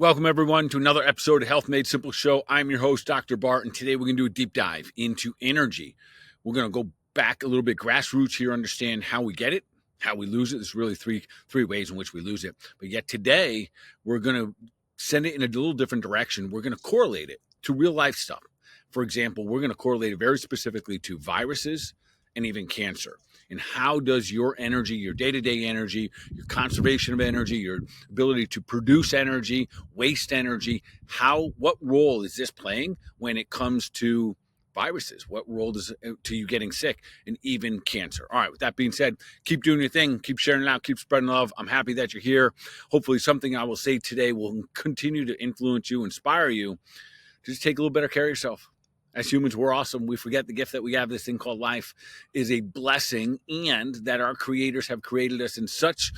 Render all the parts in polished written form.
Welcome, everyone, to another episode of Health Made Simple Show. I'm your host, Dr. Bart, and today we're going to do a deep dive into energy. We're going to go back a little bit grassroots here, understand how we get it, how we lose it. There's really three ways in which we lose it. But yet today, we're going to send it in a little different direction. We're going to correlate it to real life stuff. For example, we're going to correlate it very specifically to viruses and even cancer. And how does your energy, your day-to-day energy, your conservation of energy, your ability to produce energy, waste energy, what role is this playing when it comes to viruses? What role does it to you getting sick and even cancer? All right, with that being said, keep doing your thing, keep sharing it out, keep spreading love. I'm happy that you're here. Hopefully something I will say today will continue to influence you, inspire you to just take a little better care of yourself. As humans, we're awesome. We forget the gift that we have. This thing called life is a blessing, and that our creators have created us in such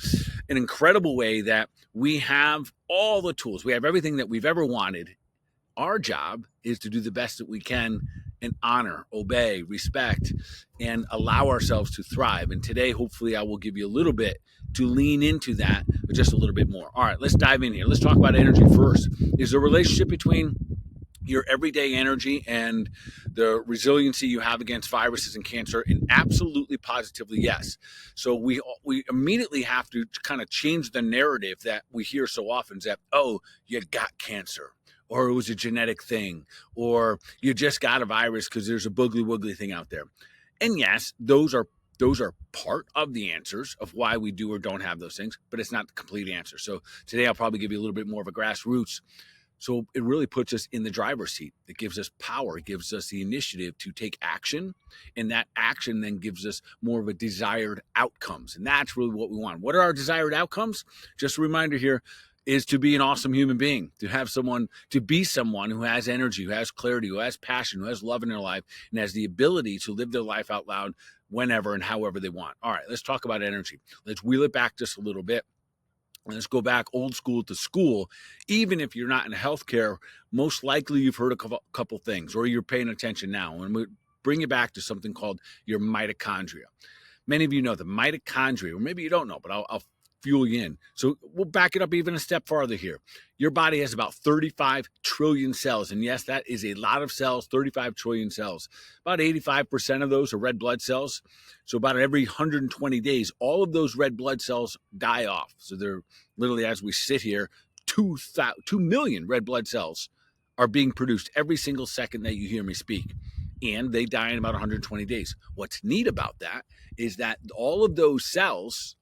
an incredible way that we have all the tools. We have everything that we've ever wanted. Our job is to do the best that we can and honor, obey, respect, and allow ourselves to thrive. And today, hopefully, I will give you a little bit to lean into that, but just a little bit more. All right, let's dive in here. Let's talk about energy first. Is there a relationship between your everyday energy and the resiliency you have against viruses and cancer? And absolutely, positively, yes. So we immediately have to kind of change the narrative that we hear so often, is that, oh, you got cancer, or it was a genetic thing, or you just got a virus because there's a boogly woogly thing out there. And yes, those are part of the answers of why we do or don't have those things, but it's not the complete answer. So today I'll probably give you a little bit more of a grassroots. So it really puts us in the driver's seat. It gives us power. It gives us the initiative to take action. And that action then gives us more of a desired outcomes. And that's really what we want. What are our desired outcomes? Just a reminder here is to be an awesome human being, to be someone who has energy, who has clarity, who has passion, who has love in their life, and has the ability to live their life out loud whenever and however they want. All right, let's talk about energy. Let's wheel it back just a little bit. Let's go back old school to school. Even if you're not in healthcare, most likely you've heard a couple things, or you're paying attention now. And we bring you back to something called your mitochondria. Many of you know the mitochondria, or maybe you don't know, but I'll fuel you in. So we'll back it up even a step farther here. Your body has about 35 trillion cells. And yes, that is a lot of cells, 35 trillion cells. About 85% of those are red blood cells. So about every 120 days, all of those red blood cells die off. So they're literally, as we sit here, 2 million red blood cells are being produced every single second that you hear me speak. And they die in about 120 days. What's neat about that is that all of those cells,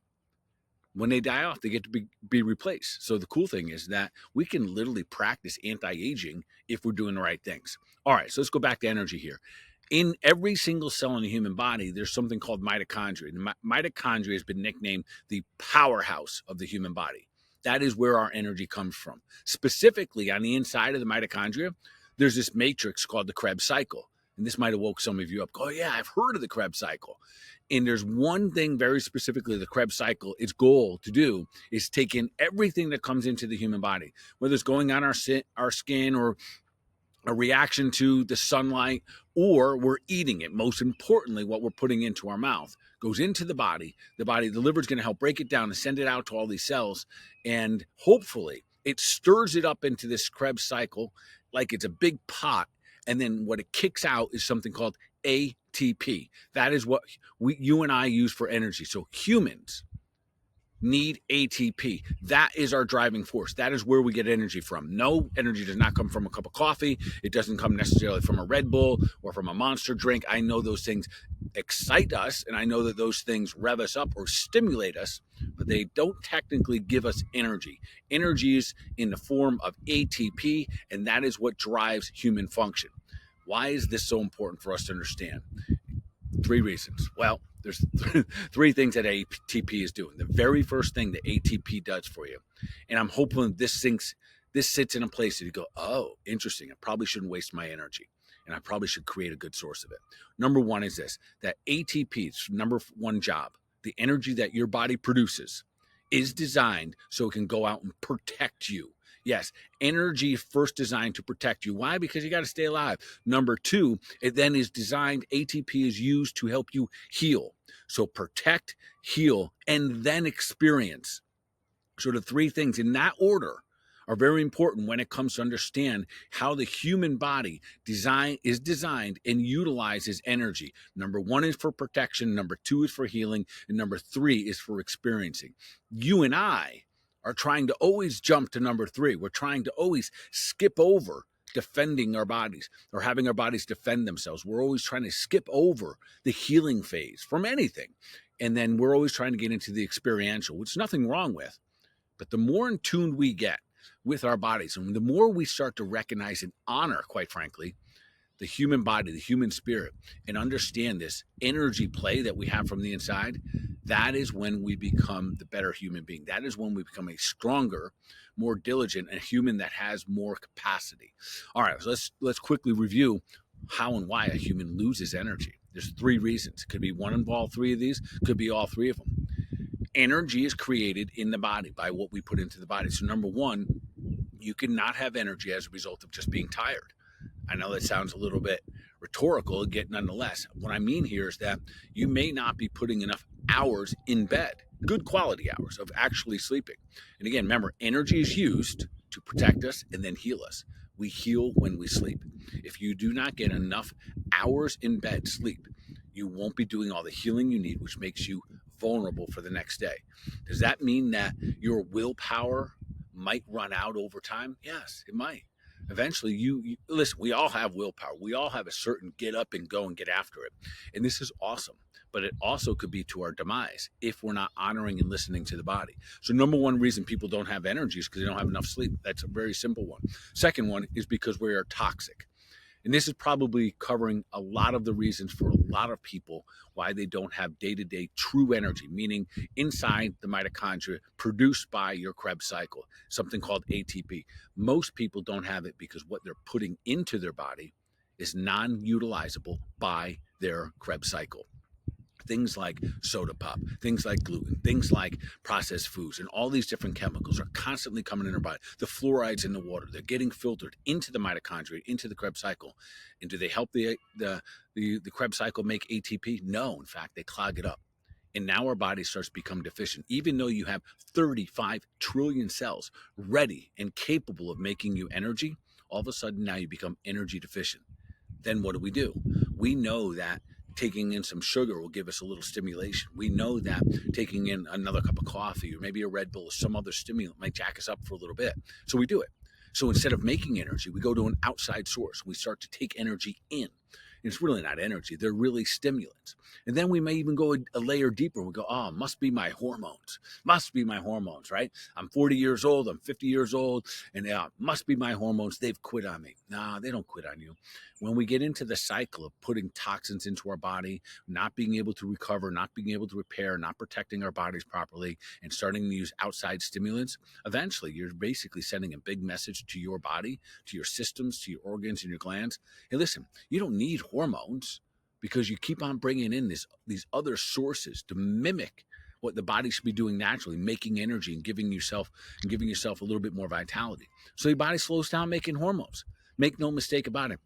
when they die off, they get to be replaced. So the cool thing is that we can literally practice anti-aging if we're doing the right things. All right, so let's go back to energy here. In every single cell in the human body, there's something called mitochondria. The mitochondria has been nicknamed the powerhouse of the human body. That is where our energy comes from. Specifically, on the inside of the mitochondria, there's this matrix called the Krebs cycle. And this might have woke some of you up. Oh, yeah, I've heard of the Krebs cycle. And there's one thing very specifically the Krebs cycle, its goal to do is take in everything that comes into the human body, whether it's going on our skin or a reaction to the sunlight, or we're eating it. Most importantly, what we're putting into our mouth goes into the body. The liver is going to help break it down and send it out to all these cells. And hopefully it stirs it up into this Krebs cycle like it's a big pot. And then what it kicks out is something called ATP. That is what you and I use for energy. So humans need ATP. That is our driving force. That is where we get energy from. No, energy does not come from a cup of coffee. It doesn't come necessarily from a Red Bull or from a Monster drink. I know those things excite us, and I know that those things rev us up or stimulate us, but they don't technically give us energy. Energy is in the form of ATP, and that is what drives human function. Why is this so important for us to understand? 3 reasons. Well, there's 3 things that ATP is doing. The very first thing that ATP does for you, and I'm hoping this sits in a place that you go, oh, interesting. I probably shouldn't waste my energy, and I probably should create a good source of it. Number 1 is this, that ATP's number 1 job, the energy that your body produces, is designed so it can go out and protect you. Yes, energy is first designed to protect you. Why? Because you got to stay alive. Number 2, it then is designed, ATP is used to help you heal. So protect, heal, and then experience. So the 3 things in that order are very important when it comes to understand how the human body is designed and utilizes energy. Number one is for protection, number two is for healing, and number three is for experiencing. You and I are trying to always jump to number three. We're trying to always skip over defending our bodies or having our bodies defend themselves. We're always trying to skip over the healing phase from anything. And then we're always trying to get into the experiential, which is nothing wrong with. But the more in tune we get with our bodies, and the more we start to recognize and honor, quite frankly, the human body, the human spirit, and understand this energy play that we have from the inside, that is when we become the better human being. That is when we become a stronger, more diligent, and human that has more capacity. All right, so let's quickly review how and why a human loses energy. There's three reasons. It could be one of all three of these, could be all three of them. Energy is created in the body by what we put into the body. So number one, you cannot have energy as a result of just being tired. I know that sounds a little bit rhetorical, yet nonetheless, what I mean here is that you may not be putting enough hours in bed, good quality hours of actually sleeping. And again, remember, energy is used to protect us and then heal us. We heal when we sleep. If you do not get enough hours in bed sleep, you won't be doing all the healing you need, which makes you vulnerable for the next day. Does that mean that your willpower might run out over time? Yes, it might. Eventually, you listen, we all have willpower. We all have a certain get up and go and get after it. And this is awesome. But it also could be to our demise if we're not honoring and listening to the body. So number one reason people don't have energy is because they don't have enough sleep. That's a very simple one. Second one is because we are toxic. And this is probably covering a lot of the reasons for a lot of people why they don't have day-to-day true energy, meaning inside the mitochondria produced by your Krebs cycle, something called ATP. Most people don't have it because what they're putting into their body is non-utilizable by their Krebs cycle. Things like soda pop, things like gluten, things like processed foods, and all these different chemicals are constantly coming in our body. The fluorides in the water, they're getting filtered into the mitochondria, into the Krebs cycle. And do they help the Krebs cycle make ATP? No, in fact, they clog it up. And now our body starts to become deficient. Even though you have 35 trillion cells ready and capable of making you energy, all of a sudden now you become energy deficient. Then what do? We know that taking in some sugar will give us a little stimulation. We know that taking in another cup of coffee or maybe a Red Bull or some other stimulant might jack us up for a little bit. So we do it. So instead of making energy, we go to an outside source. We start to take energy in. And it's really not energy. They're really stimulants. And then we may even go a layer deeper. We go, oh, must be my hormones. Must be my hormones, right? I'm 40 years old. I'm 50 years old. And must be my hormones. They've quit on me. Nah, they don't quit on you. When we get into the cycle of putting toxins into our body, not being able to recover, not being able to repair, not protecting our bodies properly, and starting to use outside stimulants, eventually you're basically sending a big message to your body, to your systems, to your organs and your glands. Hey, listen, you don't need hormones because you keep on bringing in these other sources to mimic what the body should be doing naturally, making energy and giving yourself a little bit more vitality. So your body slows down making hormones. Make no mistake about it.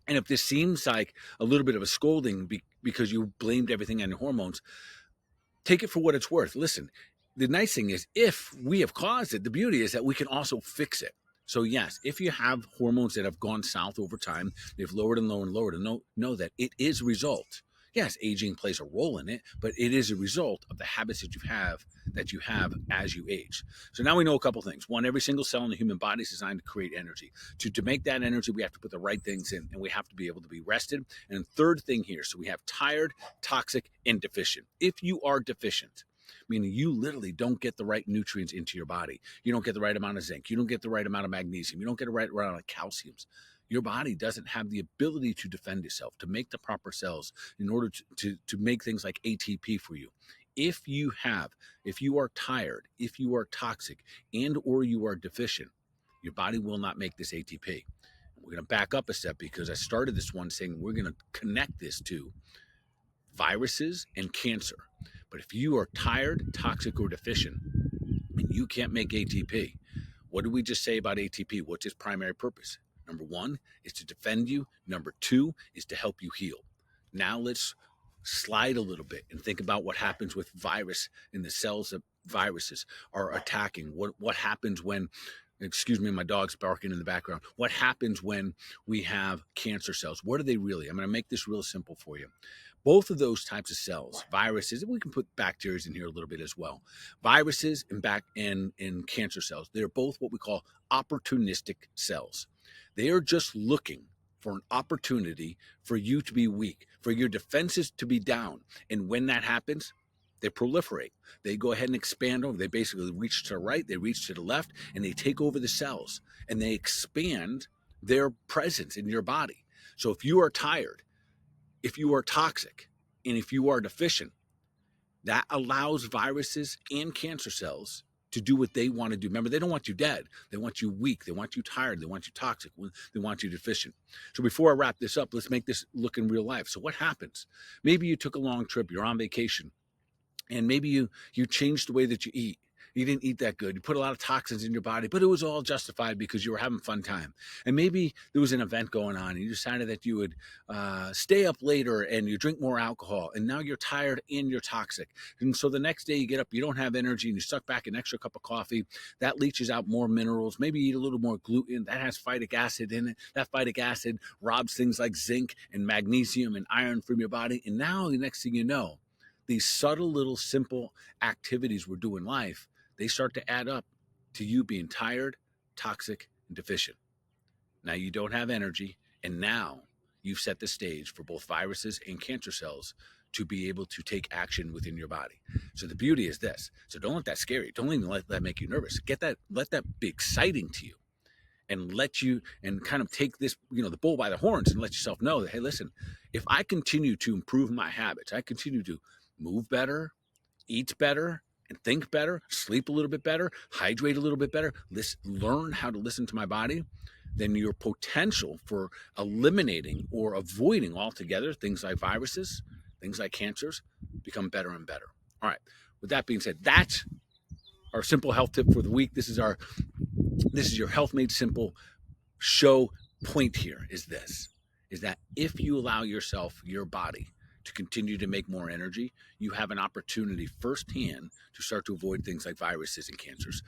And if this seems like a little bit of a scolding because you blamed everything on the hormones, take it for what it's worth. Listen, the nice thing is if we have caused it, the beauty is that we can also fix it. So yes, if you have hormones that have gone south over time, they've lowered and lowered and lowered, and know that it is a result. Yes, aging plays a role in it, but it is a result of the habits that you have as you age. So now we know a couple things. One, every single cell in the human body is designed to create energy. To make that energy, we have to put the right things in, and we have to be able to be rested. And third thing here, so we have tired, toxic, and deficient. If you are deficient, meaning you literally don't get the right nutrients into your body. You don't get the right amount of zinc. You don't get the right amount of magnesium. You don't get the right amount of calciums. Your body doesn't have the ability to defend itself, to make the proper cells in order to make things like ATP for you. If you are tired, if you are toxic, and or you are deficient, your body will not make this ATP. We're going to back up a step because I started this one saying we're going to connect this to viruses and cancer. But if you are tired, toxic, or deficient, and you can't make ATP, what did we just say about ATP? What's its primary purpose? Number one is to defend you. Number two is to help you heal. Now let's slide a little bit and think about what happens with virus in the cells that viruses are attacking. What happens when Excuse me, my dog's barking in the background. What happens when we have cancer cells? What are they really? I'm going to make this real simple for you. Both of those types of cells, viruses, and we can put bacteria in here a little bit as well. Viruses and cancer cells, they're both what we call opportunistic cells. They are just looking for an opportunity for you to be weak, for your defenses to be down. And when that happens, they proliferate. They go ahead and expand over. They basically reach to the right, they reach to the left, and they take over the cells and they expand their presence in your body. So if you are tired, if you are toxic, and if you are deficient, that allows viruses and cancer cells to do what they want to do. Remember, they don't want you dead. They want you weak. They want you tired. They want you toxic. They want you deficient. So before I wrap this up, let's make this look in real life. So what happens? Maybe you took a long trip. You're on vacation. And maybe you changed the way that you eat. You didn't eat that good. You put a lot of toxins in your body, but it was all justified because you were having a fun time. And maybe there was an event going on and you decided that you would stay up later and you drink more alcohol. And now you're tired and you're toxic. And so the next day you get up, you don't have energy and you suck back an extra cup of coffee. That leaches out more minerals. Maybe you eat a little more gluten. That has phytic acid in it. That phytic acid robs things like zinc and magnesium and iron from your body. And now the next thing you know, these subtle little simple activities we do in life, they start to add up to you being tired, toxic, and deficient. Now you don't have energy, and now you've set the stage for both viruses and cancer cells to be able to take action within your body. So the beauty is this. So don't let that scare you. Don't even let that make you nervous. Let that be exciting to you, and let you and kind of take this, the bull by the horns and let yourself know that, hey, listen, if I continue to improve my habits, I continue to move better, eat better, and think better, sleep a little bit better, hydrate a little bit better, learn how to listen to my body, then your potential for eliminating or avoiding altogether things like viruses, things like cancers, become better and better. All right. With that being said, that's our simple health tip for the week. This is your Health Made Simple show point here is that if you allow yourself, your body, to continue to make more energy, you have an opportunity firsthand to start to avoid things like viruses and cancers.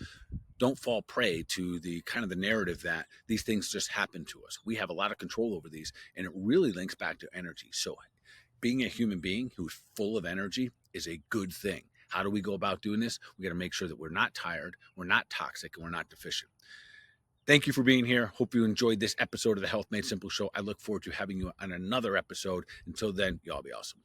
Don't fall prey to the kind of the narrative that these things just happen to us. We have a lot of control over these, and it really links back to energy. So being a human being who's full of energy is a good thing. How do we go about doing this? We got to make sure that we're not tired, we're not toxic, and we're not deficient. Thank you for being here. Hope you enjoyed this episode of the Health Made Simple show. I look forward to having you on another episode. Until then, y'all be awesome.